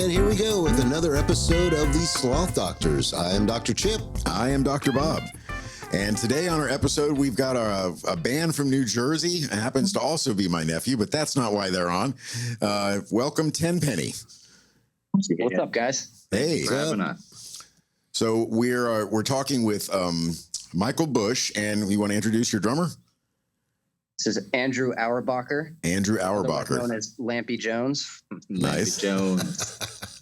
And here we go with another episode of the Sloth Doctors. I am Dr. Chip. I am Dr. Bob. And today on our episode, we've got a band from New Jersey. It happens to also be my nephew, but that's not why they're on. Welcome, 10Penny. What's up, guys? Hey. So we're talking with Michael Busch, and you want to introduce your drummer? This is Andrew Auerbacher. Andrew Auerbacher. Known as Lampy Jones. Nice. Lampy Jones.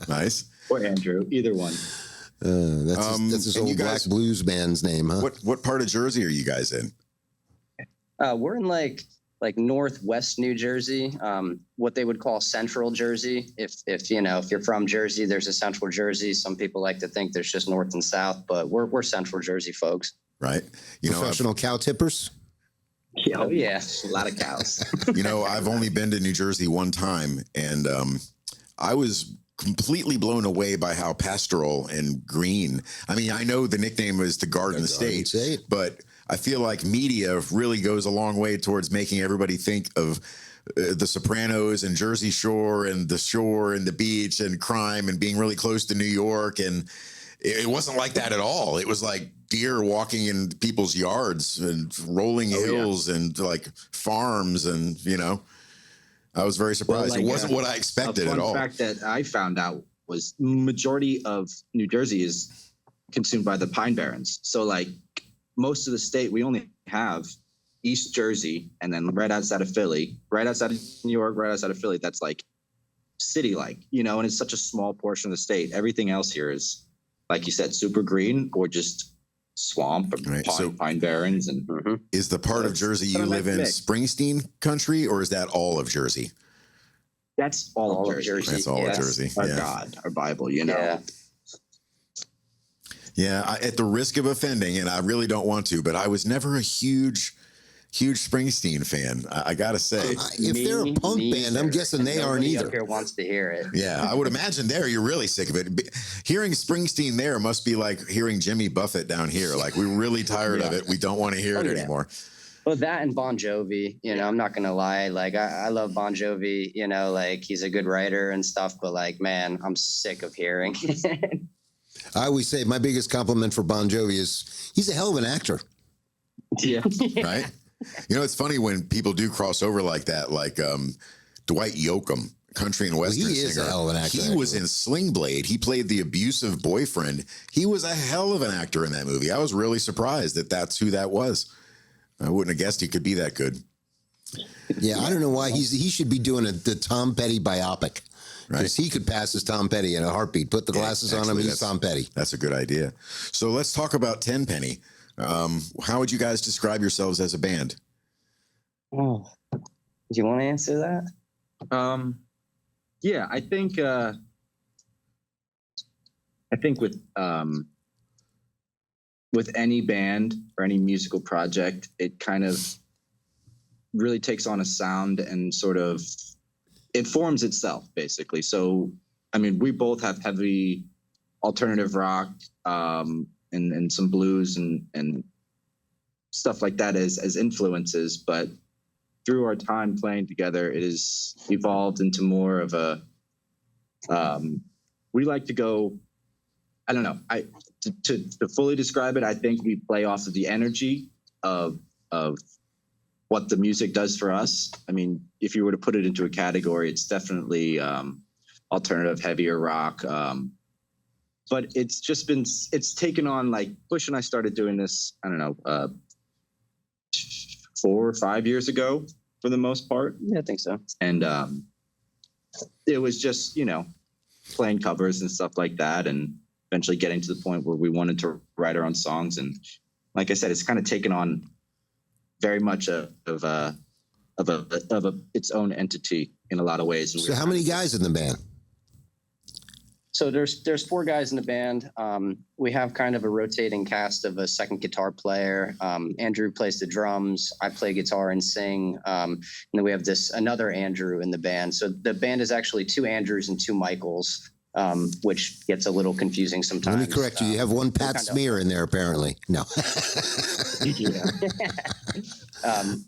Nice. Or Andrew, either one. That's his old black blues band's name, huh? What part of Jersey are you guys in? We're in like northwest New Jersey, what they would call central Jersey. If you're from Jersey, there's a central Jersey. Some people like to think there's just north and south, but we're central Jersey folks. Right. Professional cow tippers? Yeah, oh yeah, a lot of cows. I've only been to New Jersey one time, and I was completely blown away by how pastoral and green. I mean, I know the nickname is the Garden State, but I feel like media really goes a long way towards making everybody think of the Sopranos and Jersey Shore and the beach and crime and being really close to New York. And it wasn't like that at all. It was like deer walking in people's yards and rolling hills and like farms. And, I was very surprised. It wasn't what I expected at all. The fact that I found out was majority of New Jersey is consumed by the Pine Barrens. So like most of the state, we only have East Jersey and then right outside of Philly, right outside of New York, right outside of Philly. That's like city-like, and it's such a small portion of the state. Everything else here is, like you said, super green or just swamp or pine barrens. And is the part of Jersey you live in Springsteen country, or is that all of Jersey? That's all of Jersey. That's all of Jersey. Our God, our Bible, Yeah. Yeah, at the risk of offending, and I really don't want to, but I was never a huge Springsteen fan. I gotta say, if they're a punk band, I'm guessing they aren't either. Up here wants to hear it. Yeah, I would imagine there you're really sick of it. Hearing Springsteen there must be like hearing Jimmy Buffett down here. Like we're really tired of it. We don't want to hear it anymore. Well, that and Bon Jovi. I'm not gonna lie. Like I love Bon Jovi. Like he's a good writer and stuff. But like, man, I'm sick of hearing it. I always say my biggest compliment for Bon Jovi is he's a hell of an actor. Yeah. Right. It's funny when people do cross over like that, like Dwight Yoakam, country and western singer. He is a hell of an actor. He was in Sling Blade. He played the abusive boyfriend. He was a hell of an actor in that movie. I was really surprised that that's who that was. I wouldn't have guessed he could be that good. Yeah, I don't know why he should be doing the Tom Petty biopic. Because he could pass as Tom Petty in a heartbeat. Put the glasses on him, he's Tom Petty. That's a good idea. So let's talk about 10Penny. How would you guys describe yourselves as a band? Oh, do you want to answer that? Yeah, I think with any band or any musical project, it kind of really takes on a sound and sort of it forms itself basically. So, I mean, we both have heavy alternative rock, and some blues and stuff like that as influences, but through our time playing together, it has evolved into more of a we like to go, I don't know, to fully describe it, I think we play off of the energy of what the music does for us. I mean, if you were to put it into a category, it's definitely alternative, heavier rock. But it's taken on, like Busch and I started doing this, I don't know, 4 or 5 years ago for the most part. Yeah, I think so. And it was just, playing covers and stuff like that, and eventually getting to the point where we wanted to write our own songs. And like I said, it's kind of taken on very much of its own entity in a lot of ways. And so how many guys in the band? So there's 4 guys in the band. We have kind of a rotating cast of a second guitar player. Andrew plays the drums. I play guitar and sing. And then we have another Andrew in the band. So the band is actually 2 Andrews and 2 Michaels, which gets a little confusing sometimes. Let me correct you. You have one Pat Smear in there, apparently. No.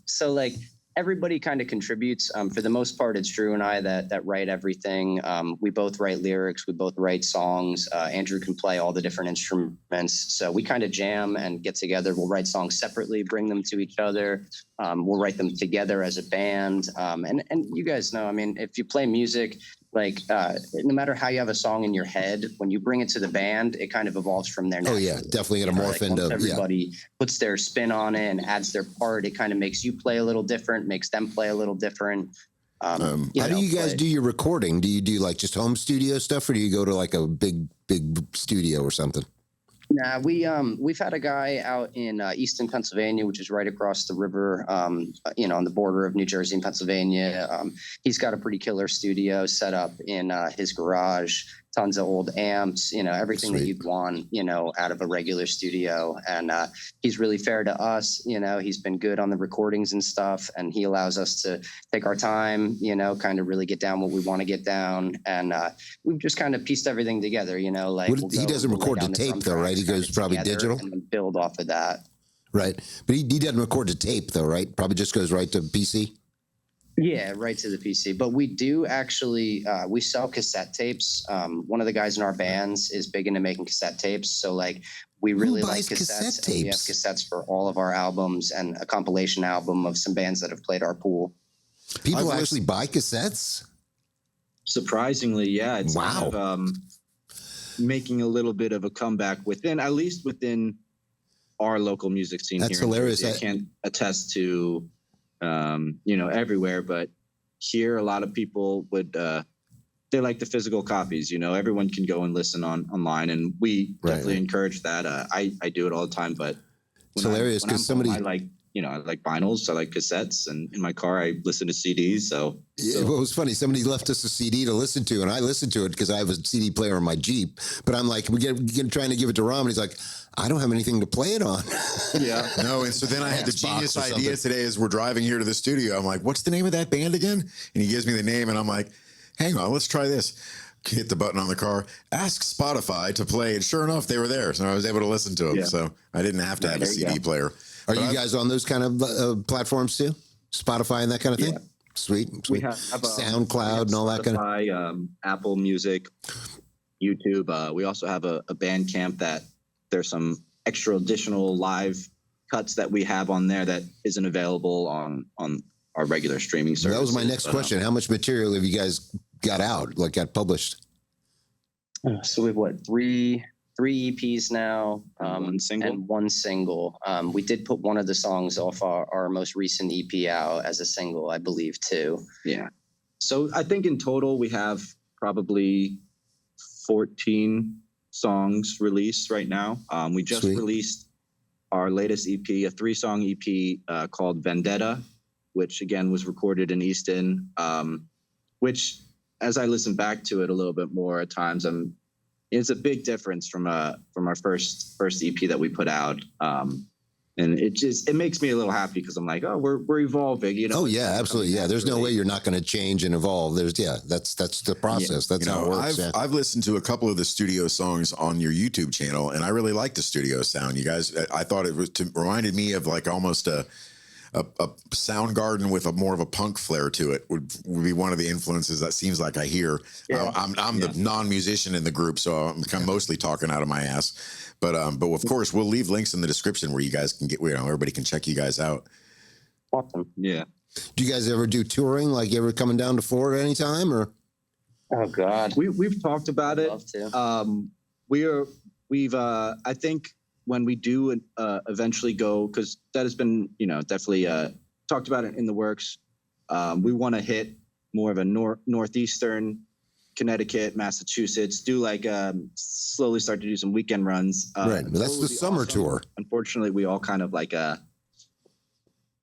So like everybody kind of contributes. For the most part, it's Drew and I that write everything. We both write lyrics. We both write songs. Andrew can play all the different instruments. So we kind of jam and get together. We'll write songs separately, bring them to each other. We'll write them together as a band. And you guys know, I mean, if you play music, like no matter how you have a song in your head, when you bring it to the band, it kind of evolves from there. Oh yeah, definitely going to morph into. Once everybody puts their spin on it and adds their part, it kind of makes you play a little different, makes them play a little different. How do you guys do your recording? Do you do like just home studio stuff, or do you go to like a big studio or something? Nah, we've had a guy out in Easton, Pennsylvania, which is right across the river, on the border of New Jersey and Pennsylvania. He's got a pretty killer studio set up in his garage, tons of old amps, everything Sweet. that you'd want, out of a regular studio. And he's really fair to us. He's been good on the recordings and stuff, and he allows us to take our time, kind of really get down what we want to get down. And we've just kind of pieced everything together, like he doesn't record to tape though, right? He goes probably digital and then build off of that. Right. But he doesn't record to tape though, right? Probably just goes right to PC. Yeah, right to the PC. But we do actually, we sell cassette tapes. One of the guys in our bands is big into making cassette tapes. So like, we really like cassettes. And we have cassettes for all of our albums and a compilation album of some bands that have played our pool. People actually buy cassettes? Surprisingly, yeah. It's wow. Kind of, making a little bit of a comeback within our local music scene. That's here hilarious. I can't attest to, everywhere, but here a lot of people would, they like the physical copies, everyone can go and listen online, and we definitely encourage that. I do it all the time, but it's hilarious because somebody, I like vinyls, I like cassettes, and in my car I listen to CDs. So it was funny. Somebody left us a CD to listen to, and I listened to it because I have a CD player in my Jeep. But I'm like, we're trying to give it to Rom, and he's like, I don't have anything to play it on. Yeah. No, and so then I had the genius idea today as we're driving here to the studio. I'm like, what's the name of that band again? And he gives me the name, and I'm like, hang on, let's try this. Hit the button on the car, ask Spotify to play, and sure enough, they were there. So I was able to listen to them. Yeah. So I didn't have to have a CD player. Are you guys on those kind of platforms too? Spotify and that kind of thing? Yeah. Sweet. We have SoundCloud and all that kind of Apple Music, YouTube. We also have a Bandcamp that there's some extra additional live cuts that we have on there that isn't available on our regular streaming service. That was my next question. How much material have you guys got out, like got published? So we've three EPs now, one single. and one single. We did put one of the songs off our most recent EP out as a single, I believe, too. Yeah. So I think in total we have probably 14 songs released right now. We just released our latest EP, a 3-song EP called Vendetta, which again was recorded in Easton, which as I listen back to it a little bit more at times, it's a big difference from our first EP that we put out. And it makes me a little happy because I'm like, oh, we're evolving, Oh yeah, absolutely. Yeah. There's no way you're not going to change and evolve. That's the process. Yeah. That's how it works. I've listened to a couple of the studio songs on your YouTube channel, and I really like the studio sound. You guys, I thought reminded me of like almost a Soundgarden with more of a punk flair to it would be one of the influences that seems like I hear. Yeah. I'm the non-musician in the group, so I'm mostly talking out of my ass. But of course, we'll leave links in the description where you guys can get, everybody can check you guys out. Awesome. Yeah. Do you guys ever do touring? Like, you ever coming down to Florida anytime, or? Oh God, we've talked about it. Love to. We've I think when we do eventually go, because that has been definitely talked about it in the works. We want to hit more of a northeastern Connecticut, Massachusetts, do like slowly start to do some weekend runs. Right, but that's the summer tour. Unfortunately, we all kind of like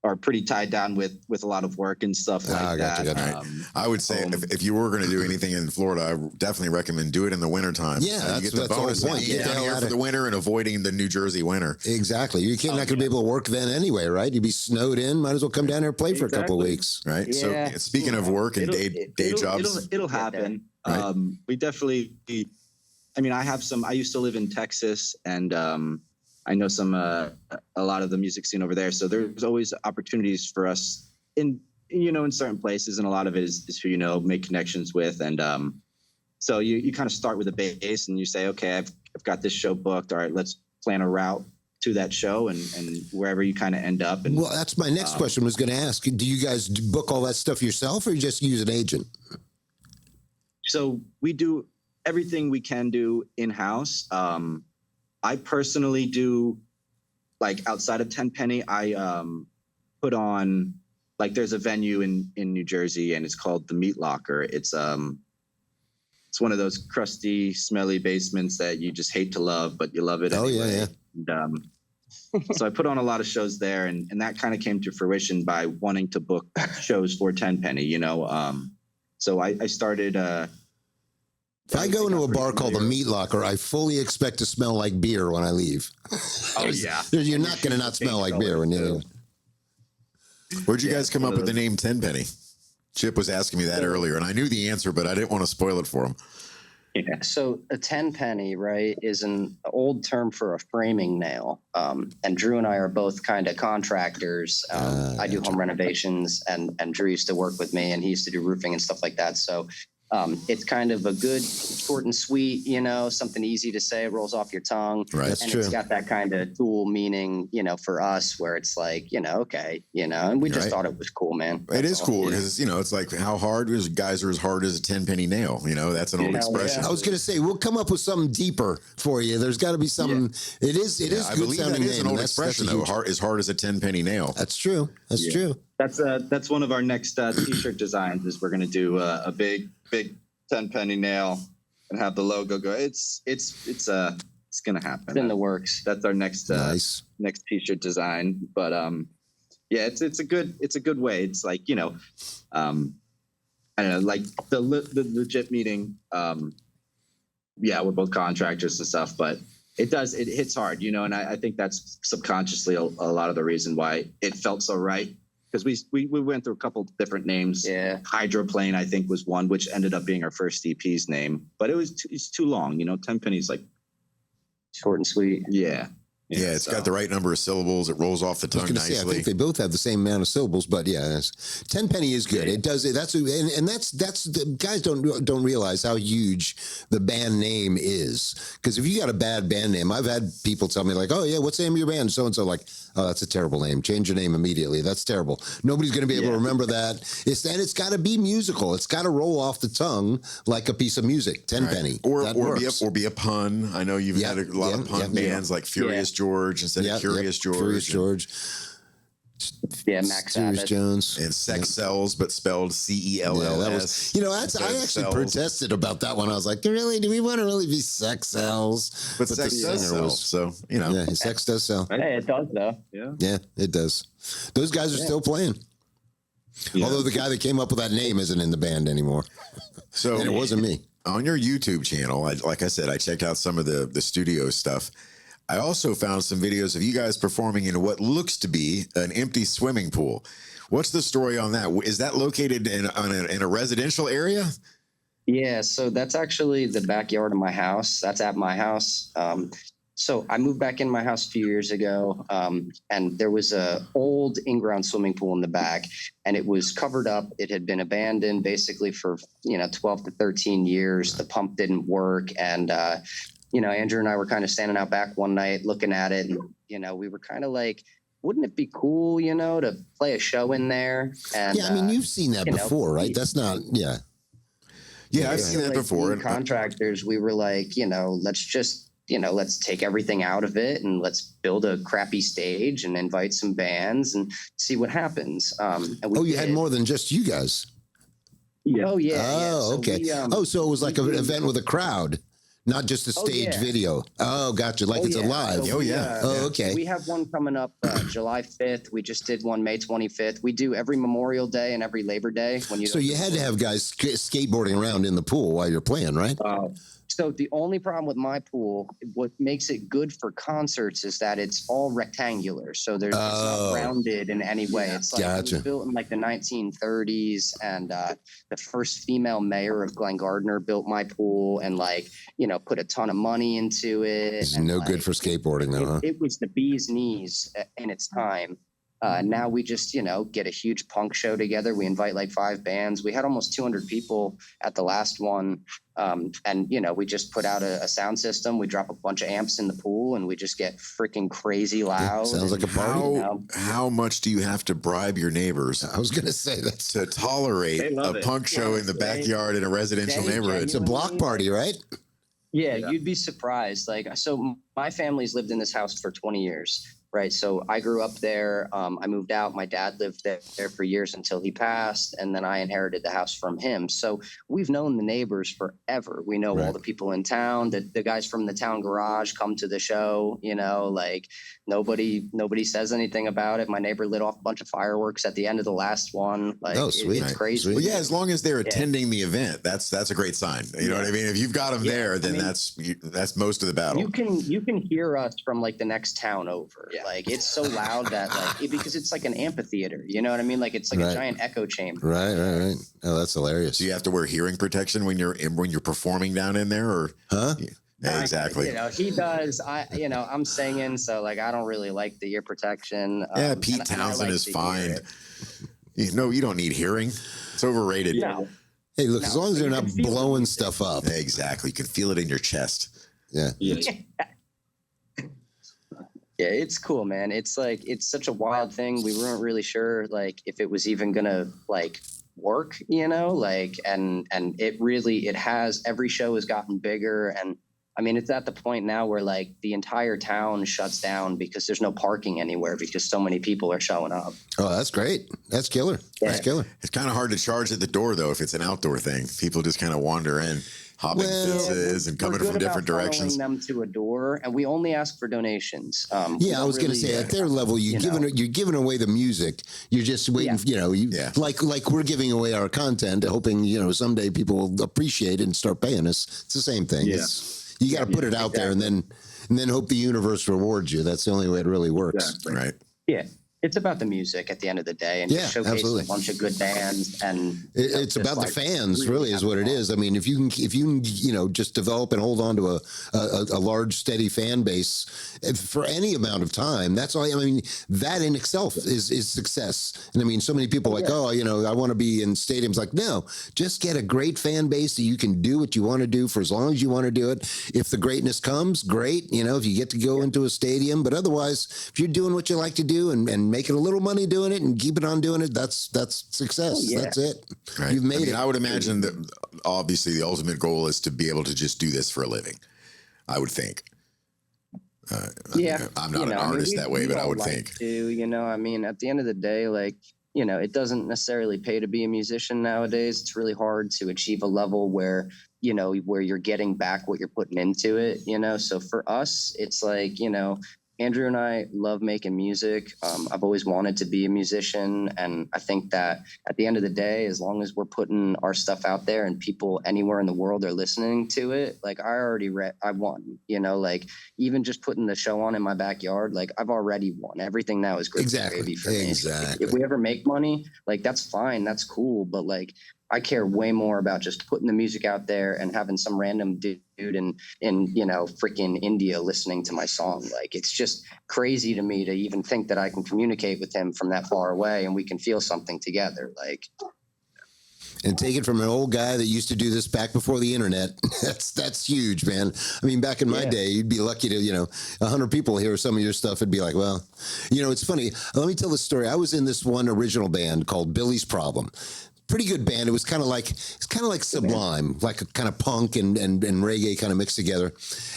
are pretty tied down with a lot of work and stuff like that. I would say if you were going to do anything in Florida, I definitely recommend do it in the wintertime. Yeah, you get the bonus. You get down here for the winter and avoiding the New Jersey winter. Exactly. You're not going to be able to work then anyway, right? You'd be snowed in. Might as well come down here and play for a couple of weeks. Right. Yeah. So speaking of work and day jobs. It'll happen. Right. We definitely, I used to live in Texas, and I know a lot of the music scene over there. So there's always opportunities for us in in certain places, and a lot of it is who make connections with, and so you kind of start with a base, and you say, okay, I've got this show booked. All right, let's plan a route to that show, and wherever you kind of end up. And well, that's my next question. Was going to ask: do you guys book all that stuff yourself, or you just use an agent? So we do everything we can do in house. I personally do, like, outside of 10Penny, I put on, like, there's a venue in New Jersey, and it's called the Meat Locker. It's one of those crusty, smelly basements that you just hate to love, but you love it anyway. Oh, yeah. And, so I put on a lot of shows there, and that kind of came to fruition by wanting to book shows for 10Penny, So I started. If I go into a bar called the Meat Locker, I fully expect to smell like beer when I leave. Oh, yeah. You're not going to not smell like beer when you. Where'd you guys come up with the name 10Penny? Chip was asking me that earlier, and I knew the answer, but I didn't want to spoil it for him. Yeah. So a 10Penny, right, is an old term for a framing nail. And Drew and I are both kind of contractors. I do home renovations, and Drew used to work with me, and he used to do roofing and stuff like that. So it's kind of a good, short and sweet, something easy to say, rolls off your tongue. Right. That's and true. It's got that kind of dual meaning, for us, where it's like, okay, and we just Right. thought it was cool, man. It is That's all. cool because, it's like how hard is guys are as hard as a 10-penny nail. That's an old Yeah, expression. yeah. I was going to say we'll come up with something deeper for you. There's got to be something. Yeah. It is I good believe that sounding is an name. old That's expression, a though. huge- As hard as a 10-penny nail. That's true. That's true. That's one of our next T-shirt designs. Is we're going to do a big 10-penny nail and have the logo go. It's going to happen. It's in the works. That's our next Nice. next T-shirt design. But yeah, it's a good way. It's like I don't know, like the legit meaning. Yeah, we're both contractors and stuff, but it hits hard, and I think that's subconsciously a lot of the reason why it felt so right. Because we went through a couple different names. Yeah. Hydroplane, I think, was one, which ended up being our first EP's name. But it's too long. 10Penny's like Short and sweet. yeah. Yeah, it's got the right number of syllables. It rolls off the I was tongue going to say, I nicely. think they both have the same amount of syllables, but yeah, 10Penny is good. It does it. That's the guys don't realize how huge the band name is. Because if you got a bad band name, I've had people tell me like, "Oh yeah, what's the name of your band?" So and so, like, "Oh, that's a terrible name. Change your name immediately. That's terrible. Nobody's going to be able to remember that." It's got to be musical. It's got to roll off the tongue like a piece of music. 10Penny, or be a pun. I know you've had a lot of pun bands like Furious George instead of Curious George. Curious George. Yeah, Max Curious Sabbath. Jones. And Sex Cells, but spelled CELLS. Yeah, that was, I actually protested about that one. I was like, really? Do we want to really be sex cells? But sex does sell, so, Yeah, sex does sell. Hey, it does though. Yeah, it does. Those guys are still playing. Yeah. Although the guy that came up with that name isn't in the band anymore. So and it wasn't me. On your YouTube channel, like I said, I checked out some of the studio stuff. I also found some videos of you guys performing in what looks to be an empty swimming pool. What's the story on that? Is that located in a residential area? Yeah, so that's actually the backyard of my house. That's at my house. So I moved back in my house a few years ago, and there was a old in-ground swimming pool in the back, and it was covered up. It had been abandoned basically for 12 to 13 years. The pump didn't work, and Andrew and I were kind of standing out back one night looking at it, and we were kind of like, wouldn't it be cool, to play a show in there? And yeah, I mean, you've seen that before, right? That's not, yeah. Yeah, I've seen that before. Contractors, we were like, let's just, let's take everything out of it and let's build a crappy stage and invite some bands and see what happens. And you had more than just you guys. Yeah. Oh, yeah. Oh, So okay. So it was like an event with a crowd. Not just a stage video. Oh, gotcha. Like it's alive. So okay. We have one coming up July 5th. We just did one May 25th. We do every Memorial Day and every Labor Day. So you had to have guys skateboarding around in the pool while you're playing, right? So the only problem with my pool, what makes it good for concerts is that it's all rectangular. So it's not rounded in any way. It's like it was built in like the 1930s, and the first female mayor of Glen Gardner built my pool and put a ton of money into it. It's no good for skateboarding though, huh? It was the bee's knees in its time. Now we just, get a huge punk show together. We invite like 5 bands. We had almost 200 people at the last one. And, we just put out a sound system. We drop a bunch of amps in the pool and we just get freaking crazy loud. Sounds like a party. How much do you have to bribe your neighbors? I was going to say that. To tolerate a punk show in the backyard in a residential neighborhood. It's a block party, right? Yeah, you'd be surprised. So my family's lived in this house for 20 years. Right. So I grew up there. I moved out. My dad lived there for years until he passed. And then I inherited the house from him. So we've known the neighbors forever. We know all the people in town. The guys from the town garage come to the show. Nobody says anything about it. My neighbor lit off a bunch of fireworks at the end of the last one. Sweet. It's crazy. Well, yeah, as long as they're attending the event, that's a great sign. You know what I mean? If you've got them there, then that's most of the battle. You can hear us from like the next town over. Yeah. Like it's so loud that because it's like an amphitheater, you know what I mean? Like it's like a giant echo chamber. Right. Oh, that's hilarious. Do you have to wear hearing protection when you're performing down in there, or? Huh? Yeah, exactly. He does. I'm singing, so like I don't really like the ear protection. Pete Townsend is fine. You don't need hearing. It's overrated. No. Hey, look, as long as they're not blowing stuff up. Exactly. You can feel it in your chest. Yeah. Yeah, it's cool, man. It's like it's such a wild thing. We weren't really sure like if it was even gonna like work, and it has. Every show has gotten bigger, and I mean it's at the point now where like the entire town shuts down because there's no parking anywhere because so many people are showing up. Oh, that's great. That's killer. Yeah. That's killer. It's kind of hard to charge at the door though if it's an outdoor thing. People just kind of wander in. Hopping fences and coming from different directions. Them to a door, and we only ask for donations. I was going to say at their level, you're giving away the music. You're just waiting. Like we're giving away our content, hoping someday people will appreciate it and start paying us. It's the same thing. Yeah. You got to put it out there, and then hope the universe rewards you. That's the only way it really works. Exactly. Right. Yeah. It's about the music at the end of the day, and just showcase a bunch of good bands. And it's about the fans, really, is what it is. I mean, if you can, just develop and hold on to a large, steady fan base for any amount of time, that's all. I mean, that in itself is success. And I mean, so many people I want to be in stadiums. Like, no, just get a great fan base that you can do what you want to do for as long as you want to do it. If the greatness comes, great. If you get to go into a stadium, but otherwise, if you're doing what you like to do and making a little money doing it and keep it on doing it, that's success. That's it. Right. You've made it. I would imagine that obviously the ultimate goal is to be able to just do this for a living. I would think. I'm not an artist that way, but I would think. At the end of the day, it doesn't necessarily pay to be a musician nowadays. It's really hard to achieve a level where you're getting back what you're putting into it. So for us, it's like, Andrew and I love making music. I've always wanted to be a musician. And I think that at the end of the day, as long as we're putting our stuff out there and people anywhere in the world are listening to it, like I won, even just putting the show on in my backyard, like I've already won. Everything now is great gravy for me. Exactly. If we ever make money, like that's fine. That's cool. But like, I care way more about just putting the music out there and having some random dude in freaking India listening to my song. Like, it's just crazy to me to even think that I can communicate with him from that far away and we can feel something together. Like, and take it from an old guy that used to do this back before the internet. That's huge, man. I mean, back in my day, you'd be lucky to, 100 people hear some of your stuff. It'd be like, well, it's funny. Let me tell the story. I was in this one original band called Billy's Problem. Pretty good band. It was kind of like Sublime, like a kind of punk and reggae kind of mixed together.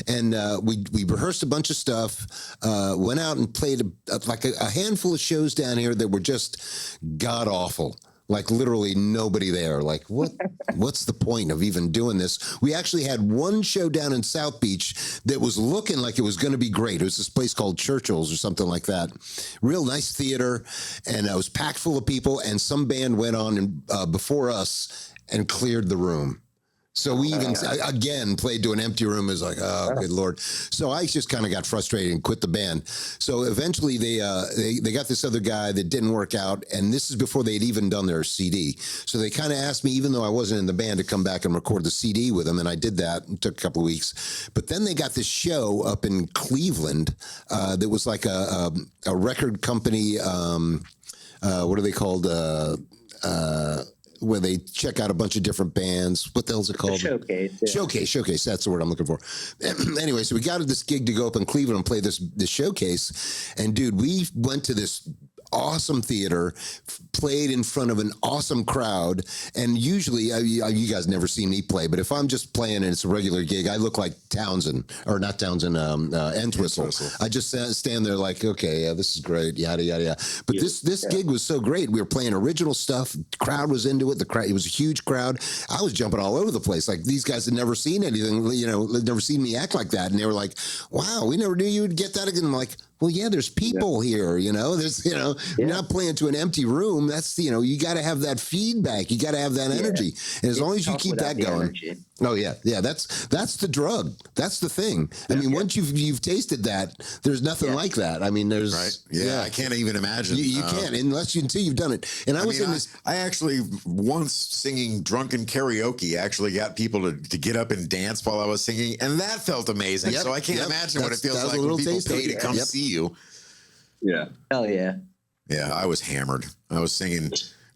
And we rehearsed a bunch of stuff, went out and played a handful of shows down here that were just god awful. Like literally nobody there. Like what's the point of even doing this? We actually had one show down in South Beach that was looking like it was going to be great. It was this place called Churchill's or something like that. Real nice theater. And it was packed full of people. And some band went on before us and cleared the room. So we even again played to an empty room. It was like, oh, good Lord. So I just kind of got frustrated and quit the band. So eventually they got this other guy that didn't work out, and this is before they'd even done their CD. So they kind of asked me, even though I wasn't in the band, to come back and record the CD with them, and I did that. It took a couple of weeks. But then they got this show up in Cleveland that was like a record company. What are they called? Where they check out a bunch of different bands. What the hell's it called? Showcase. Yeah. Showcase. That's the word I'm looking for. Anyway, so we got this gig to go up in Cleveland and play this showcase. And dude, we went to this awesome theater, played in front of an awesome crowd. And usually, you guys never see me play, but if I'm just playing and it's a regular gig, I look like Townsend, or not Townsend, Entwistle. I just stand there like, okay, yeah, this is great, yada, yada, yada. But this gig was so great. We were playing original stuff. Crowd was into it. It was a huge crowd. I was jumping all over the place. Like, these guys had never seen anything, they'd never seen me act like that. And they were like, wow, we never knew you would get that again. I'm like, well, yeah, there's people here, there's, you're not playing to an empty room. That's, you got to have that feedback. You got to have that energy. And as long as you keep that going. Energy. Oh yeah. Yeah. That's the drug. That's the thing. I mean, once you've tasted that, there's nothing like that. I mean, there's, right. Yeah. I can't even imagine. You can't until you've done it. And I actually once singing drunken karaoke actually got people to get up and dance while I was singing. And that felt amazing. So I can't imagine what it feels like when people pay to come see you. Yeah. Hell yeah. Yeah, I was hammered. I was singing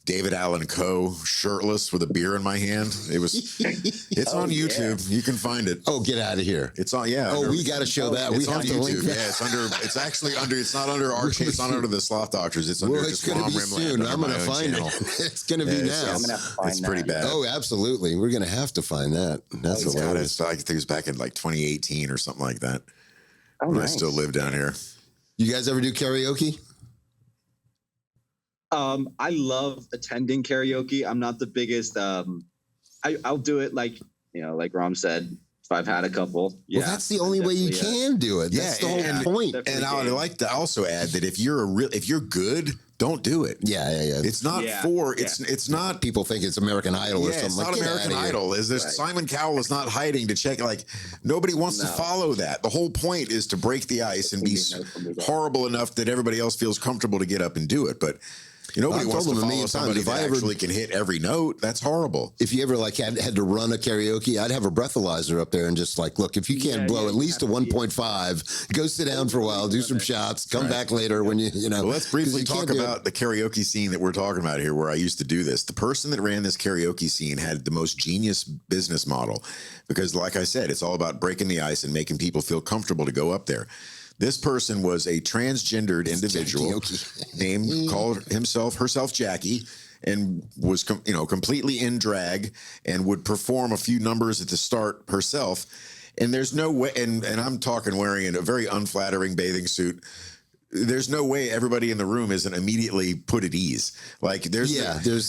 David Allan Coe shirtless with a beer in my hand. It's on YouTube. You can find it. Oh, get out of here. It's on, yeah. Oh, we got to show that. It's on YouTube. Yeah, it's actually under, it's not under our chain. It's not under the Sloth Doctors. It's under it's going to be soon. I'm going to find it. It's going to be now. It's pretty bad. Oh, absolutely. We're going to have to find that. That's hilarious. I think it was back in like 2018 or something like that. Oh, when I still live down here. You guys ever do karaoke? I love attending karaoke. I'm not the biggest. I'll do it like Rom said. If I've had a couple, well, that's the only way you can do it. That's the whole point. And I would like to also add that if you're good, don't do it. Yeah. It's not it's not. People think it's American Idol or something. It's not American Idol. Is this Simon Cowell is not hiding to check? Like, nobody wants to follow that. The whole point is to break the ice and be horrible enough that everybody else feels comfortable to get up and do it. But nobody wants to follow somebody that actually can hit every note. That's horrible. If you ever had to run a karaoke, I'd have a breathalyzer up there and just like, look, if you can't blow at least a 1.5, go sit down for a while, do some shots, come back later when Well, let's briefly talk about the karaoke scene that we're talking about here, where I used to do this. The person that ran this karaoke scene had the most genius business model because, like I said, it's all about breaking the ice and making people feel comfortable to go up there. This person was a transgendered individual called herself Jackie, and was completely in drag and would perform a few numbers at the start herself. And there's no way, and I'm talking wearing a very unflattering bathing suit. There's no way everybody in the room isn't immediately put at ease. Like there's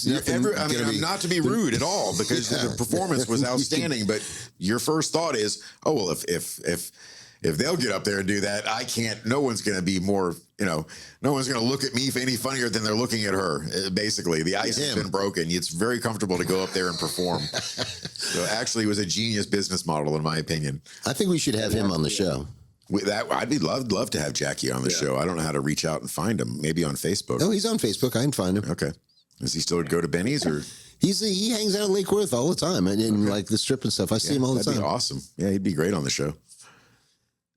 nothing. I'm not to be rude at all because the performance was outstanding. But your first thought is, oh well, if they'll get up there and do that, I can't. No one's going to be more. No one's going to look at me any funnier than they're looking at her. Basically, the ice has been broken. It's very comfortable to go up there and perform. So actually, it was a genius business model, in my opinion. I think we should have him on the show. I'd love to have Jackie on the show. I don't know how to reach out and find him. Maybe on Facebook. Oh, he's on Facebook. I can find him. Okay. Does he still go to Benny's or? He hangs out at Lake Worth all the time and like the strip and stuff. I see him all the time. That'd be awesome. Yeah, he'd be great on the show.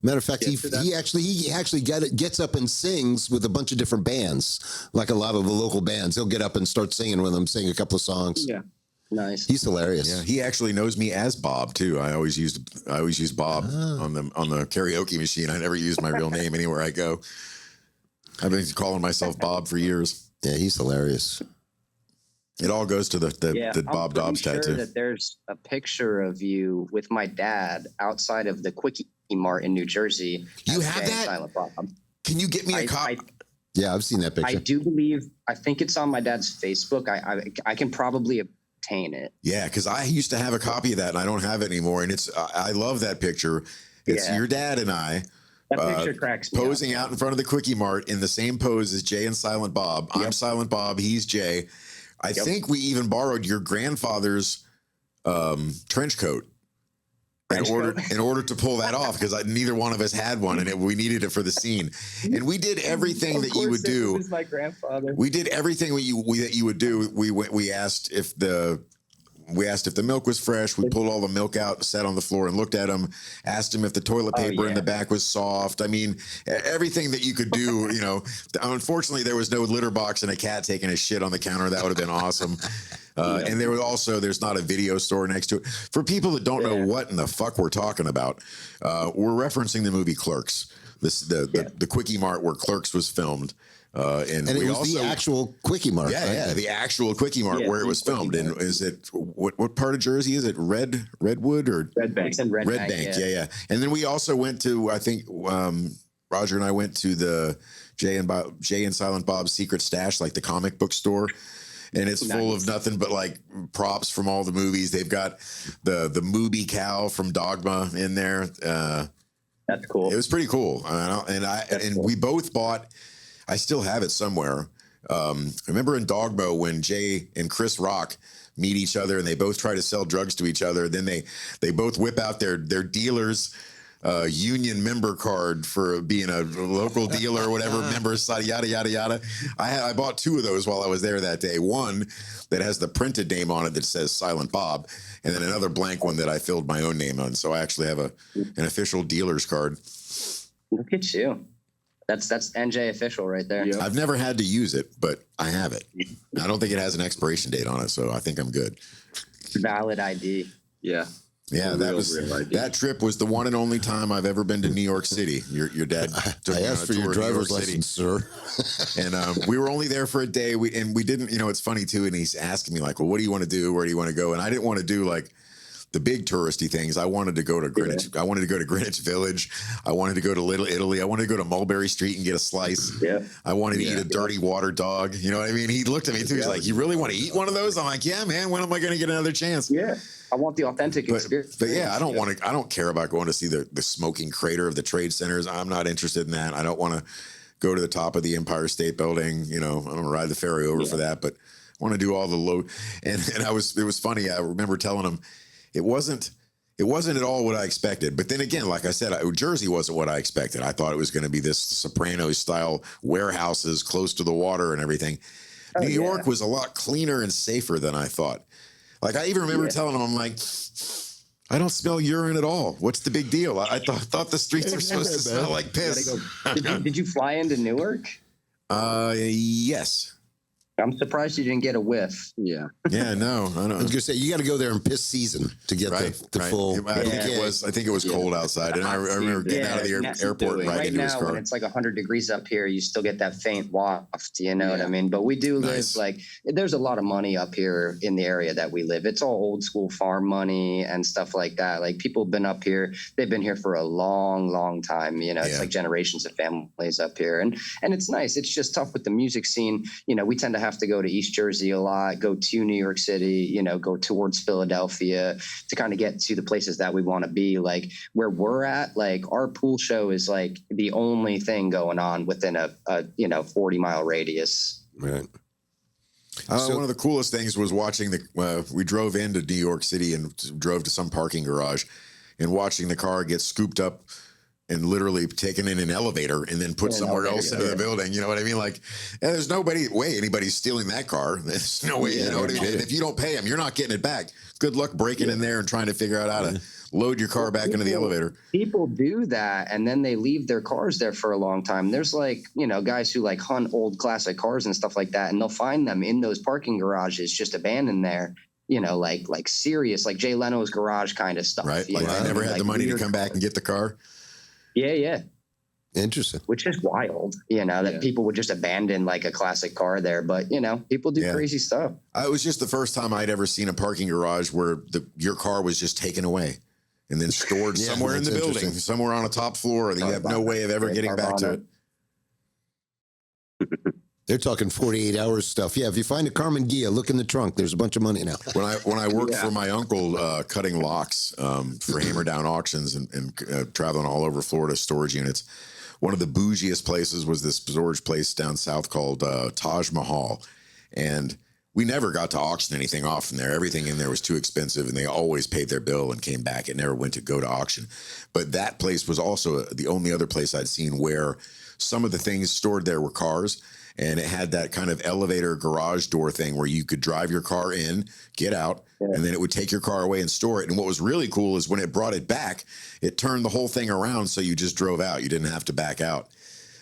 Matter of fact, he actually gets up and sings with a bunch of different bands, like a lot of the local bands. He'll get up and start singing with them, sing a couple of songs. Yeah, nice. He's hilarious. Yeah, he actually knows me as Bob too. I always use Bob on the karaoke machine. I never use my real name anywhere I go. I've been calling myself Bob for years. Yeah, he's hilarious. It all goes to the Bob Dobbs tattoo. That there's a picture of you with my dad outside of the Quickie Mart in New Jersey. You have that? Silent Bob. Can you get me a copy? Yeah, I've seen that picture. I do believe. I think it's on my dad's Facebook. I can probably obtain it. Yeah, because I used to have a copy of that, and I don't have it anymore. And I love that picture. It's your dad and I. That picture cracks me posing out in front of the Quickie Mart in the same pose as Jay and Silent Bob. Yep. I'm Silent Bob. He's Jay. I think we even borrowed your grandfather's trench coat. In order to pull that off, because neither one of us had one, and we needed it for the scene. And we did everything that you would do. It was my grandfather. We did everything that you would do. We asked if the milk was fresh. We pulled all the milk out, sat on the floor, and looked at them. Asked him if the toilet paper in the back was soft. I mean, everything that you could do. You know, unfortunately, there was no litter box and a cat taking a shit on the counter. That would have been awesome. And there's not a video store next to it. For people that don't know what in the fuck we're talking about, we're referencing the movie Clerks, the Quickie Mart where Clerks was filmed. And it was the actual Quickie Mart. Yeah, right? Yeah, the actual Quickie Mart where it was filmed. And is it what part of Jersey is it? Redwood or Red Bank? It's in Red Bank. Yeah. And then we also went to, I think Roger and I went to the Jay and Silent Bob's Secret Stash, like the comic book store. And it's full of nothing but like props from all the movies. They've got the Mooby cow from Dogma in there. That's cool. It was pretty cool. We both bought. I still have it somewhere. Remember in Dogma when Jay and Chris Rock meet each other and they both try to sell drugs to each other. Then they both whip out their dealer's union member card for being a local dealer or whatever, member side, yada, yada, yada. I bought 2 of those while I was there that day. One that has the printed name on it that says Silent Bob, and then another blank one that I filled my own name on. So I actually have an official dealer's card. Look at you. That's NJ official right there. Yep. I've never had to use it, but I have it. I don't think it has an expiration date on it, so I think I'm good. Valid ID. Yeah. Yeah, that trip was the one and only time I've ever been to New York City. Your dad took I me on asked a for tour your of New York driver's City. license, sir. And we were only there for a day. We didn't, it's funny too. And he's asking me like, well, what do you want to do? Where do you want to go? And I didn't want to do like the big touristy things. I wanted to go to Greenwich. I wanted to go to Greenwich Village. I wanted to go to Little Italy. I wanted to go to Mulberry Street and get a slice. Yeah. I wanted to eat a dirty water dog. You know what I mean? He looked at me too. He's like, you really want to eat one of those? I'm like, yeah, man. When am I going to get another chance? Yeah. I want the authentic experience. But yeah, I don't care about going to see the smoking crater of the trade centers. I'm not interested in that. I don't want to go to the top of the Empire State Building. I don't want to ride the ferry over for that, but I want to do all the low. And it was funny. I remember telling him it wasn't at all what I expected. But then again, like I said, Jersey wasn't what I expected. I thought it was going to be this Sopranos style warehouses close to the water and everything. New York was a lot cleaner and safer than I thought. Like I even remember telling him, I'm like, I don't smell urine at all. What's the big deal? I thought the streets were supposed to smell like piss. Did you fly into Newark? Yes. I'm surprised you didn't get a whiff. Yeah. Yeah, no, I don't. I was gonna say you got to go there in piss season to get the full. I think it was cold outside, and I remember getting out of the airport and riding into his car. When it's like 100 degrees up here, you still get that faint waft. You know what I mean? But we do live like there's a lot of money up here in the area that we live. It's all old school farm money and stuff like that. Like people have been up here; they've been here for a long, long time. It's like generations of families up here, and it's nice. It's just tough with the music scene. We tend to have to go to East Jersey a lot, go to New York City, go towards Philadelphia to kind of get to the places that we want to be. Like where we're at, like our pool show is like the only thing going on within a 40-mile radius. Right. One of the coolest things was watching we drove into New York City and drove to some parking garage and watching the car get scooped up and literally taken in an elevator and then put somewhere else into the building. You know what I mean? Like, and there's anybody's stealing that car. There's no way, you know what I mean? And if you don't pay them, you're not getting it back. Good luck breaking in there and trying to figure out how to load your car back into the elevator. People do that, and then they leave their cars there for a long time. There's like, guys who like hunt old classic cars and stuff like that, and they'll find them in those parking garages just abandoned there. Like serious, like Jay Leno's garage kind of stuff. Right. Like they never had the money to come back and get the car. Yeah. Interesting. Which is wild, that people would just abandon like a classic car there. But, people do crazy stuff. It was just the first time I'd ever seen a parking garage where your car was just taken away and then stored somewhere in the building, somewhere on a top floor, and you have no way of ever getting back to it. They're talking 48 hours stuff. Yeah, if you find a Carmen Gia, look in the trunk. There's a bunch of money now. When I worked for my uncle cutting locks for Hammer Down Auctions and traveling all over Florida storage units, one of the bougiest places was this storage place down south called Taj Mahal. And we never got to auction anything off from there. Everything in there was too expensive, and they always paid their bill and came back. It never went to go to auction. But that place was also the only other place I'd seen where some of the things stored there were cars, and it had that kind of elevator garage door thing where you could drive your car in, get out, and then it would take your car away and store it. And what was really cool is when it brought it back, it turned the whole thing around so you just drove out. You didn't have to back out.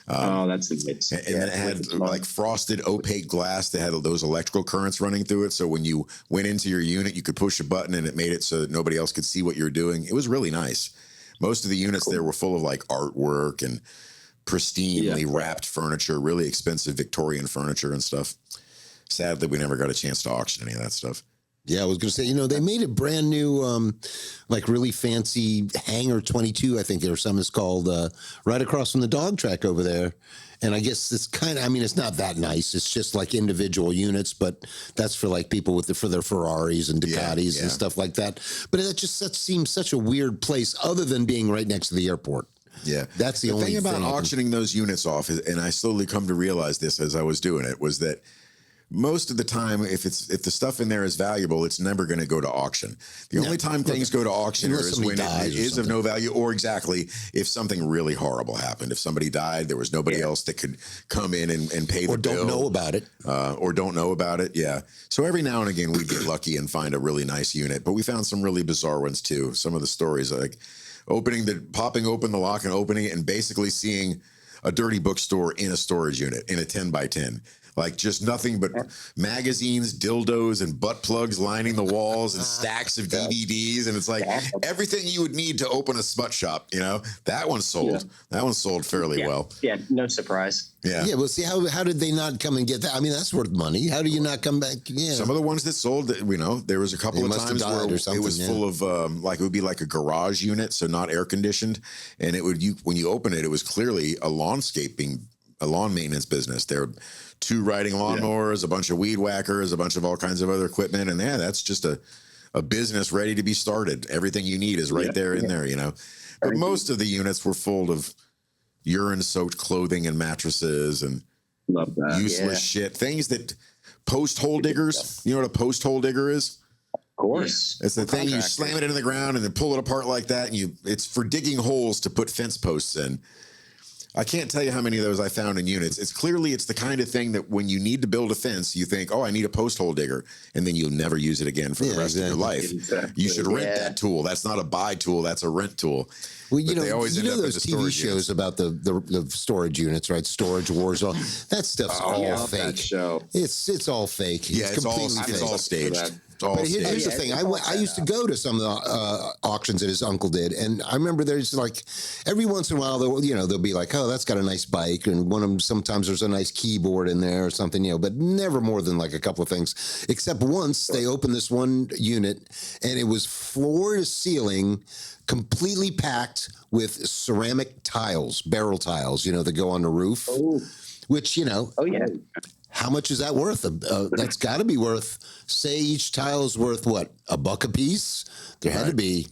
That's the And then it had like frosted opaque glass that had those electrical currents running through it. So when you went into your unit, you could push a button and it made it so that nobody else could see what you were doing. It was really nice. Most of the units there were full of like artwork and pristinely wrapped furniture, really expensive Victorian furniture and stuff. Sadly, we never got a chance to auction any of that stuff. Yeah, I was going to say, they made a brand new, like really fancy Hangar 22, I think or something is called, right across from the dog track over there. And I guess it's kind of, it's not that nice. It's just like individual units, but that's for like people for their Ferraris and Ducatis and stuff like that. But that seems such a weird place other than being right next to the airport. Yeah. That's the only thing about auctioning those units off, and I slowly come to realize this as I was doing it, was that most of the time, if the stuff in there is valuable, it's never going to go to auction. The only time things go to auction is when it is of no value, or exactly if something really horrible happened. If somebody died, there was nobody else that could come in and pay the bill. Or don't know about it. Or don't know about it, yeah. So every now and again, we'd get lucky and find a really nice unit, but we found some really bizarre ones too. Some of the stories, like popping open the lock and opening it and basically seeing a dirty bookstore in a storage unit in a 10 by 10. Like just nothing but magazines, dildos, and butt plugs lining the walls and stacks of DVDs. And it's like everything you would need to open a smut shop, That one sold. Yeah. That one sold fairly well. Yeah, no surprise. Yeah. Yeah, well, see, how did they not come and get that? That's worth money. How do you not come back? Yeah. Some of the ones that sold, there was a couple of times where it was full of, it would be like a garage unit, so not air conditioned. And when you open it, it was clearly a lawn maintenance business. There were 2 riding lawnmowers, a bunch of weed whackers, a bunch of all kinds of other equipment. And that's just a business ready to be started. Everything you need is right there in there, But most of the units were full of urine-soaked clothing and mattresses and useless shit. Things that post hole diggers, you know what a post hole digger is? Of course. It's the thing you slam it into the ground and then pull it apart like that. And it's for digging holes to put fence posts in. I can't tell you how many of those I found in units. It's the kind of thing that when you need to build a fence, you think, I need a post hole digger, and then you'll never use it again for the rest of your life. Exactly. You should rent that tool. That's not a buy tool. That's a rent tool. Well, they always end up those TV shows about the storage units, right? Storage Wars. That stuff's all fake. Show. It's all fake. Yeah, it's all staged. But here's the thing. I used to go to some of the auctions that his uncle did, and I remember there's like every once in a while they'll be like, oh, that's got a nice bike, and one of them sometimes there's a nice keyboard in there or something, but never more than like a couple of things. Except once they opened this one unit, and it was floor to ceiling, completely packed with ceramic tiles, barrel tiles, that go on the roof. Oh. Which how much is that worth? That's got to be worth, say each tile is worth what, $1 a piece? There had to be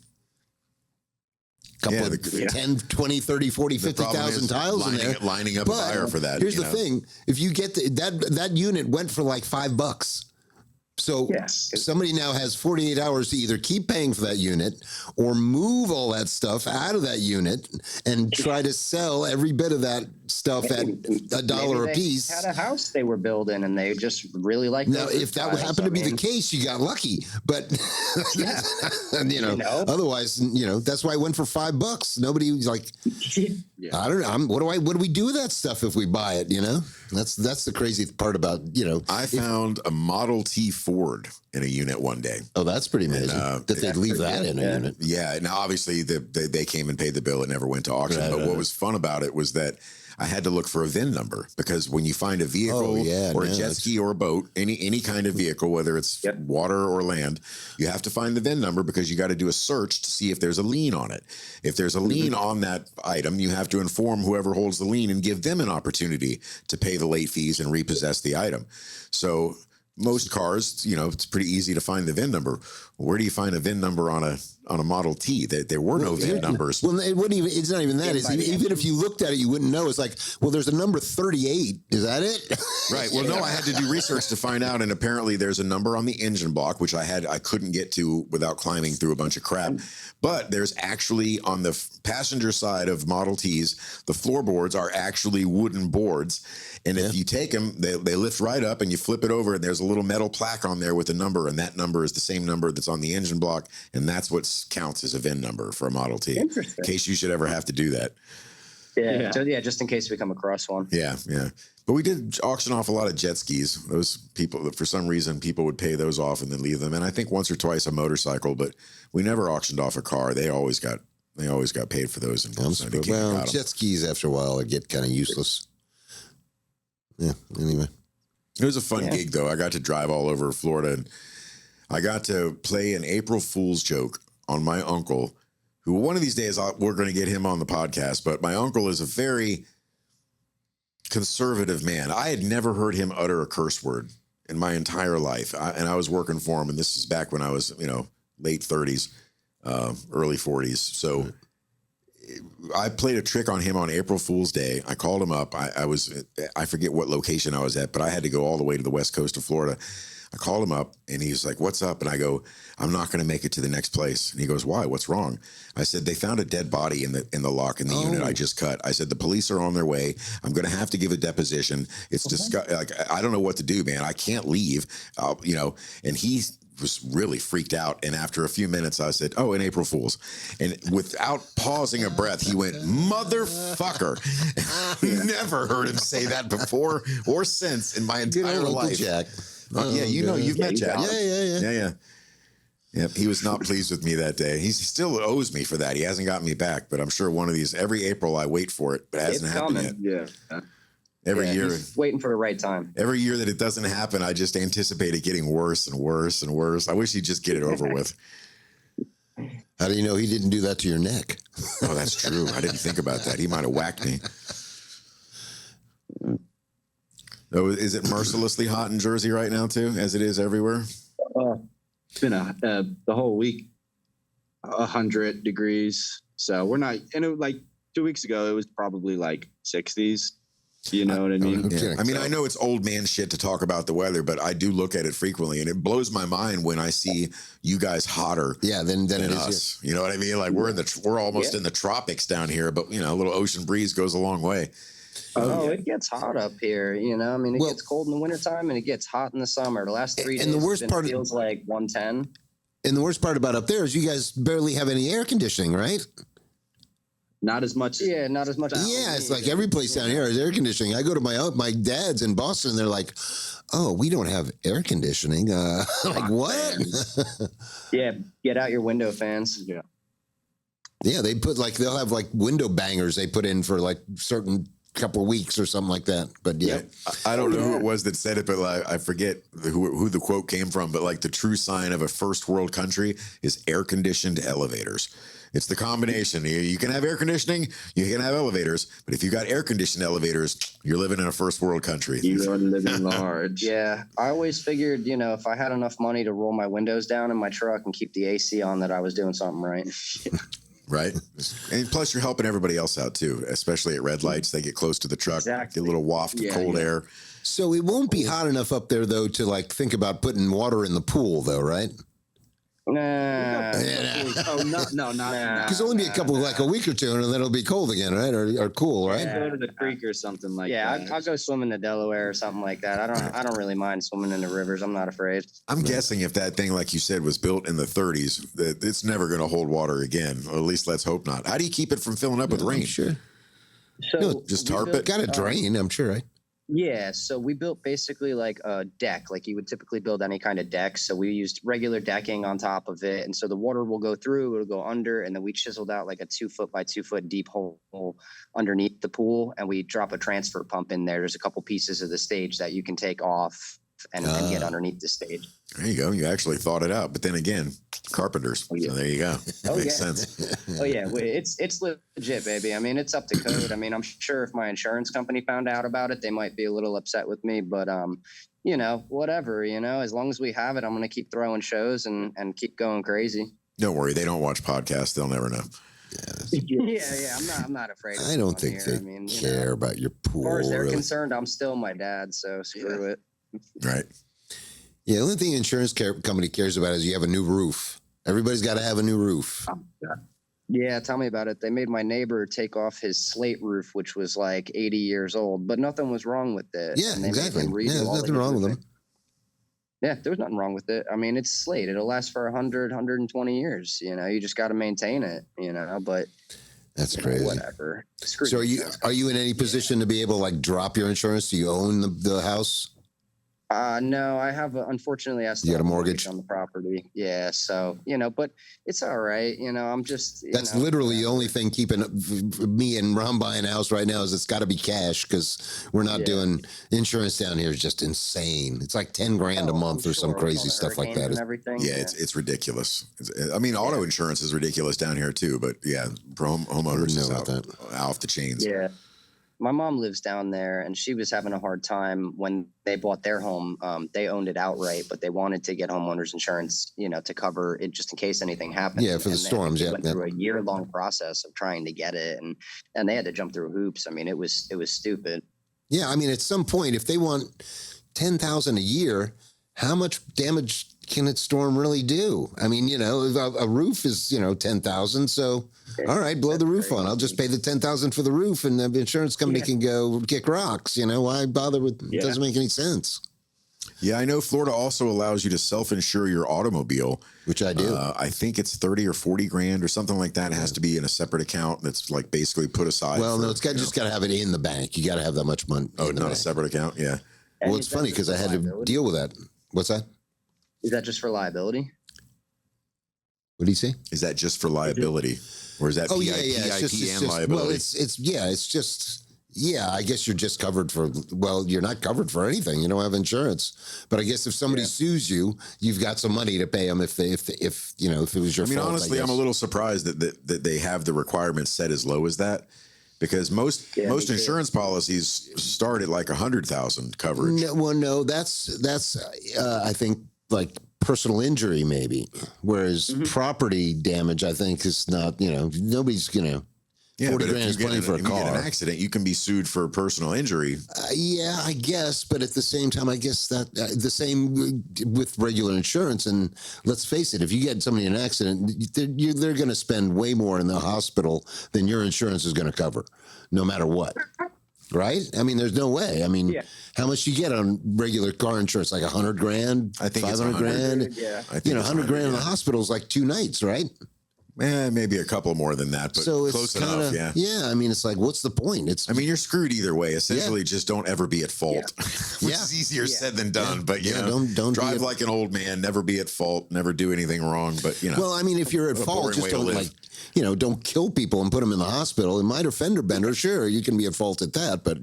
a couple of 10, 20, 30, 40, 50,000 tiles in there. Lining up a buyer for that. Here's the thing. If you get that unit went for like $5. So somebody now has 48 hours to either keep paying for that unit or move all that stuff out of that unit and try to sell every bit of that stuff at $1 a piece. Had a house they were building and they just really liked it. Now, if that happened to be the case, you got lucky. But otherwise, that's why I went for $5. Nobody was like, I don't know. What do we do with that stuff if we buy it? That's the crazy part about I found a Model T Ford in a unit one day. Oh, that's pretty amazing that they'd leave that in a unit. Yeah. Now, obviously, they came and paid the bill. It never went to auction. But what was fun about it was that I had to look for a VIN number, because when you find a vehicle or a jet ski or a boat, any kind of vehicle, whether it's water or land, you have to find the VIN number, because you got to do a search to see if there's a lien on it. If there's a lien on that item, you have to inform whoever holds the lien and give them an opportunity to pay the late fees and repossess the item. So most cars, it's pretty easy to find the VIN number. where do you find a VIN number on a Model T? There were no VIN numbers. Well, it wouldn't even. It's not even that. Even if you looked at it, you wouldn't know. It's like, well, there's a number 38. Is that it? Right. Well, no, I had to do research to find out, and apparently there's a number on the engine block which I couldn't get to without climbing through a bunch of crap. But there's actually on the passenger side of Model Ts, the floorboards are actually wooden boards, and if you take them, they lift right up, and you flip it over, and there's a little metal plaque on there with a number, and that number is the same number that's on the engine block, and that's what counts as a VIN number for a Model T. Interesting. In case you should ever have to do that. Yeah. So, just in case we come across one. Yeah. But we did auction off a lot of jet skis. Those people, for some reason, people would pay those off and then leave them. And I think once or twice a motorcycle, but we never auctioned off a car. They always got paid for those. And well, jet skis after a while get kind of useless. Yeah. Anyway, it was a fun gig though. I got to drive all over Florida, and I got to play an April Fool's joke on my uncle, who one of these days we're going to get him on the podcast. But my uncle is a very conservative man. I had never heard him utter a curse word in my entire life. And I was working for him. And this is back when I was, late 30s, early 40s. So I played a trick on him on April Fool's Day. I called him up. I forget what location I was at, but I had to go all the way to the west coast of Florida. I called him up and he was like, "What's up?" And I go, "I'm not going to make it to the next place." And he goes, "Why? What's wrong?" I said, "They found a dead body in the lock in the unit I just cut." I said, "The police are on their way. I'm going to have to give a deposition. It's like, I don't know what to do, man. I can't leave." And he was really freaked out. And after a few minutes, I said, "Oh, an April Fool's." And without pausing a breath, he went, "Motherfucker." Never heard him say that before or since in my entire life. Jack. You've met Jack. Yeah. Yep, he was not pleased with me that day. He still owes me for that. He hasn't got me back, but I'm sure one of these, every April I wait for it, but it hasn't happened yet. Yeah. Every year. He's waiting for the right time. Every year that it doesn't happen, I just anticipate it getting worse and worse and worse. I wish he'd just get it over with. How do you know he didn't do that to your neck? Oh, that's true. I didn't think about that. He might have whacked me. Oh, is it mercilessly hot in Jersey right now too, as it is everywhere? It's been the whole week 100 degrees. So we're not. And like 2 weeks ago, it was probably like 60s. You know what I mean? Yeah. I mean, I know it's old man shit to talk about the weather, but I do look at it frequently, and it blows my mind when I see you guys hotter. Than it is us. You know what I mean? Like we're almost in the tropics down here, but a little ocean breeze goes a long way. It gets hot up here. I mean, it gets cold in the wintertime and it gets hot in the summer. The last 3 days, and the worst part feels like 110. And the worst part about up there is you guys barely have any air conditioning, right? Not as much. Yeah, not as much. Yeah, it's like every place down here has air conditioning. I go to my dad's in Boston, and they're like, "Oh, we don't have air conditioning." Like what? Yeah, get out your window fans. Yeah. Yeah, they'll have window bangers they put in for certain couple of weeks or something like that. But yeah, I don't know who it was that said it, but I forget who the quote came from. But the true sign of a first world country is air conditioned elevators. It's the combination. You can have air conditioning, you can have elevators, but if you got air conditioned elevators, you're living in a first world country. You are living large. Yeah, I always figured, if I had enough money to roll my windows down in my truck and keep the AC on, that I was doing something right. Right. And plus you're helping everybody else out too, especially at red lights. They get close to the truck, get a little waft of cold air. So it won't be hot enough up there though to think about putting water in the pool though, right? Nah. No. Because it'll only be a week or two, and then it'll be cold again, right? Or cool, right? Go to the creek or something like that. Yeah, I'll go swim in the Delaware or something like that. I don't really mind swimming in the rivers. I'm not afraid. I'm guessing if that thing, like you said, was built in the 30s, that it's never going to hold water again. Or at least let's hope not. How do you keep it from filling up with rain? I'm sure. So just tarp it. Got to drain, I'm sure, right? Yeah, so we built basically like a deck, like you would typically build any kind of deck. So we used regular decking on top of it. And so the water will go through, it'll go under, and then we chiseled out like a 2 foot by 2 foot deep hole underneath the pool. And we drop a transfer pump in there. There's a couple pieces of the stage that you can take off and get underneath the stage. There you go. You actually thought it out. But then again, carpenters. Oh, yeah. So there you go. Oh, Makes yeah. sense. Oh yeah, it's legit, baby. I mean, it's up to code. I mean, I'm sure if my insurance company found out about it, they might be a little upset with me, but you know, whatever, you know, as long as we have it, I'm going to keep throwing shows and keep going crazy. Don't worry. They don't watch podcasts. They'll never know. Yeah. I'm not afraid. I don't think they care about your pool. As far as they're really. concerned, I'm still my dad, so screw it. Right. Yeah, the only thing insurance company cares about is you have a new roof. Everybody's got to have a new roof. Yeah, tell me about it. They made my neighbor take off his slate roof, which was like 80 years old, but nothing was wrong with it. Yeah, exactly. Yeah, there's nothing wrong with them. Yeah, there's nothing wrong with it. I mean, it's slate. It'll last for 100, 120 years. You know, you just got to maintain it, you know, but that's crazy. Whatever. Screw so are you in any position to be able to like drop your insurance? Do you own the house? No, I have unfortunately I still you got a have mortgage on the property. Yeah, so you know, but it's all right. You know, I'm just that's literally the only thing keeping me and Ron buying a house right now is it's got to be cash because we're not doing insurance down here. Is just insane. It's like $10,000 a month or some crazy stuff like that. Yeah, it's ridiculous. I mean, auto insurance is ridiculous down here too, but yeah, homeowners is off the chains. Yeah. My mom lives down there, and she was having a hard time when they bought their home. They owned it outright, but they wanted to get homeowners insurance, you know, to cover it just in case anything happened. Yeah, for the storms. They went through a year-long process of trying to get it, and they had to jump through hoops. I mean, it was stupid. Yeah, I mean, at some point, if they want $10,000 a year, how much damage can a storm really do? I mean, you know, a roof is, you know, $10,000. So, all right, blow the roof on. I'll just pay the $10,000 for the roof, and the insurance company can go kick rocks. You know, why bother with? It doesn't make any sense. Yeah, I know Florida also allows you to self-insure your automobile, which I do. I think it's 30 or 40 grand or something like that. It has to be in a separate account that's like basically put aside. Well, no, it's just got to have it in the bank. You got to have that much money. Oh, not a separate account. Yeah. Well, it's funny because I had to deal with that. What's that? Is that just for liability? What do you say? Is that just for liability, or is that PIP and liability? Well, it's just I guess you're just covered for. Well, you're not covered for anything. You don't have insurance. But I guess if somebody sues you, you've got some money to pay them if you know if it was your fault. Honestly, I'm a little surprised that they have the requirements set as low as that. Because most insurance policies start at like 100,000 coverage. No, that's I think like personal injury maybe, whereas property damage I think is not. You know, nobody's 40 grand is plenty for a car. If you get an accident, you can be sued for personal injury. Yeah, I guess, but at the same time, I guess that the same with regular insurance. And let's face it, if you get somebody in an accident, they're going to spend way more in the hospital than your insurance is going to cover, no matter what. Right? I mean, there's no way. I mean, how much do you get on regular car insurance? Like 100 grand? I think 500 grand? Yeah. 100 grand in the hospital is like 2 nights, right? Maybe a couple more than that, but so it's close enough. Yeah. I mean, it's like, what's the point? I mean, you're screwed either way. Essentially, just don't ever be at fault. Which is easier said than done. But you know, don't drive like an old man. Never be at fault. Never do anything wrong. But you know, well, I mean, if you're at fault, just don't don't kill people and put them in the hospital. In minor fender bender, sure, you can be at fault at that. But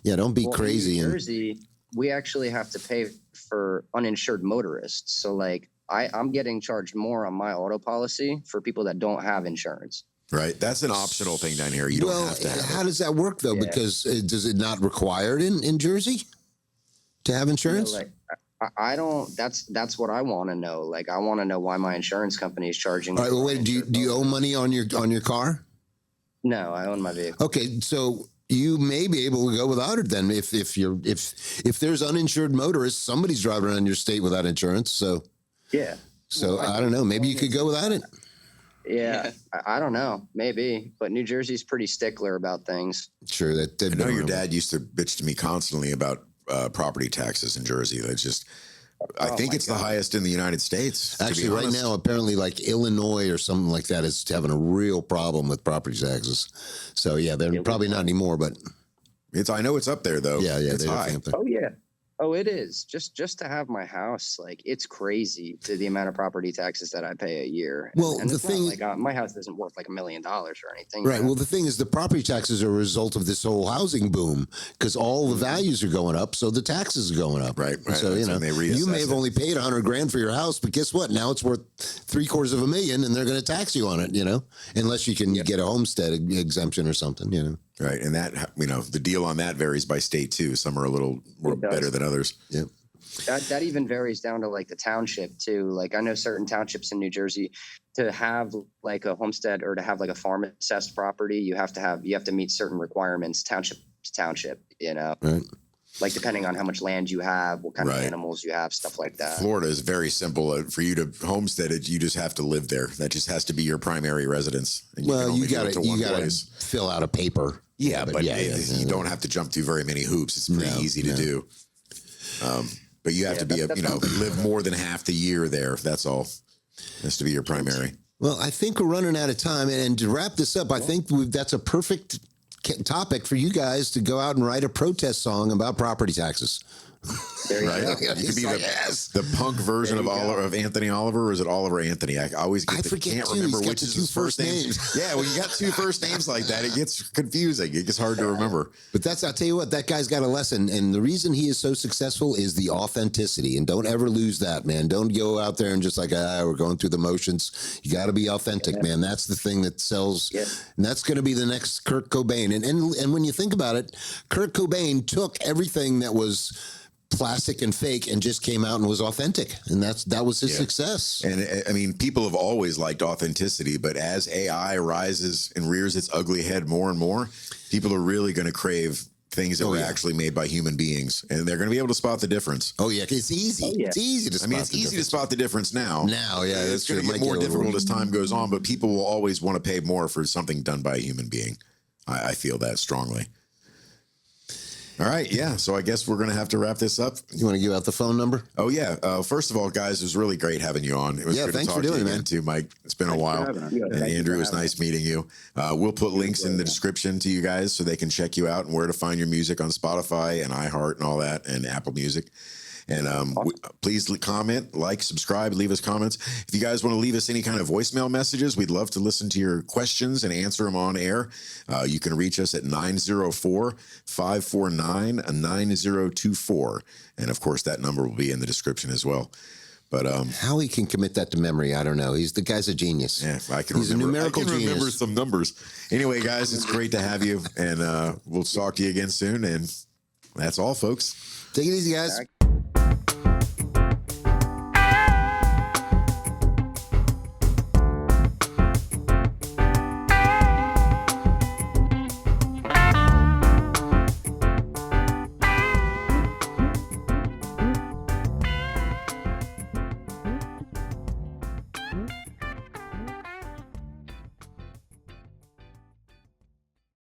don't be crazy. In New Jersey, we actually have to pay for uninsured motorists. So like, I'm getting charged more on my auto policy for people that don't have insurance. Right. That's an optional thing down here. You don't have to have how does that work, though? Because does it not require it in Jersey to have insurance? You know, like, I don't. That's what I want to know. Like, I want to know why my insurance company is charging. All right. Well, wait. Do you owe money on your car? No, I own my vehicle. Okay. So you may be able to go without it then. If there's uninsured motorists, somebody's driving around your state without insurance. So. Yeah. So I don't know. Maybe you could go without it. Yeah, I don't know. Maybe, but New Jersey's pretty stickler about things. Sure, I know your dad used to bitch to me constantly about property taxes in Jersey. That's just, I think it's the highest in the United States. Actually, right now, apparently, like Illinois or something like that is having a real problem with property taxes. So yeah, they're probably not anymore, but I know it's up there though. Yeah, it's high. Oh yeah. Oh, it is just to have my house. Like, it's crazy to the amount of property taxes that I pay a year. Well, and the it's thing, not like my house isn't worth like $1 million or anything. right? Well, the thing is, the property taxes are a result of this whole housing boom because all the values are going up, so the taxes are going up. Right. So you know, you may have only paid $100,000 for your house, but guess what? Now it's worth $750,000, and they're going to tax you on it. You know, unless you can get a homestead exemption or something. You know. Right. And that, you know, the deal on that varies by state too. Some are a little more better than others. Yep. That even varies down to like the township too. Like, I know certain townships in New Jersey, to have like a homestead or to have like a farm assessed property, you have to meet certain requirements, township to township, you know. Right. Like, depending on how much land you have, what kind of animals you have, stuff like that. Florida is very simple. For you to homestead it, you just have to live there. That just has to be your primary residence. And You got to fill out a paper. Yeah, but you don't have to jump through very many hoops. It's pretty easy to do. But you have to be, live more than half the year there. That's all. It has to be your primary. Well, I think we're running out of time. And to wrap this up, I think that's a perfect topic for you guys to go out and write a protest song about property taxes. Right? You could be the punk version of Anthony Oliver, or is it Oliver Anthony? I always can't remember which is his first name. Yeah, when you got two first names like that, it gets confusing. It gets hard to remember. But I'll tell you what, that guy's got a lesson. And the reason he is so successful is the authenticity. And don't ever lose that, man. Don't go out there and just like, we're going through the motions. You got to be authentic, man. That's the thing that sells. Yeah. And that's going to be the next Kurt Cobain. And when you think about it, Kurt Cobain took everything that was plastic and fake and just came out and was authentic, and that was his success. And I mean, people have always liked authenticity, but as AI rises and rears its ugly head more and more, people are really going to crave things that were actually made by human beings, and they're going to be able to spot the difference. Oh yeah, it's easy. It's easy to spot. It's easy to spot the difference now. It's going to get more difficult as time goes on, but people will always want to pay more for something done by a human being. I feel that strongly. All right, yeah. So I guess we're going to have to wrap this up. You want to give out the phone number? Oh yeah. First of all, guys, it was really great having you on. It was good thanks to talk for doing to you it, again too, Mike. It's been a while. And Andrew, it was nice meeting you. We'll put links in the description to you guys so they can check you out and where to find your music on Spotify and iHeart and all that, and Apple Music. And please comment, subscribe, leave us comments. If you guys want to leave us any kind of voicemail messages, we'd love to listen to your questions and answer them on air. You can reach us at 904-549-9024. And of course, that number will be in the description as well. But how he can commit that to memory, I don't know. The guy's a genius. Yeah, He's a numerical genius. Remember some numbers. Anyway, guys, it's great to have you, and we'll talk to you again soon. And that's all, folks. Take it easy, guys.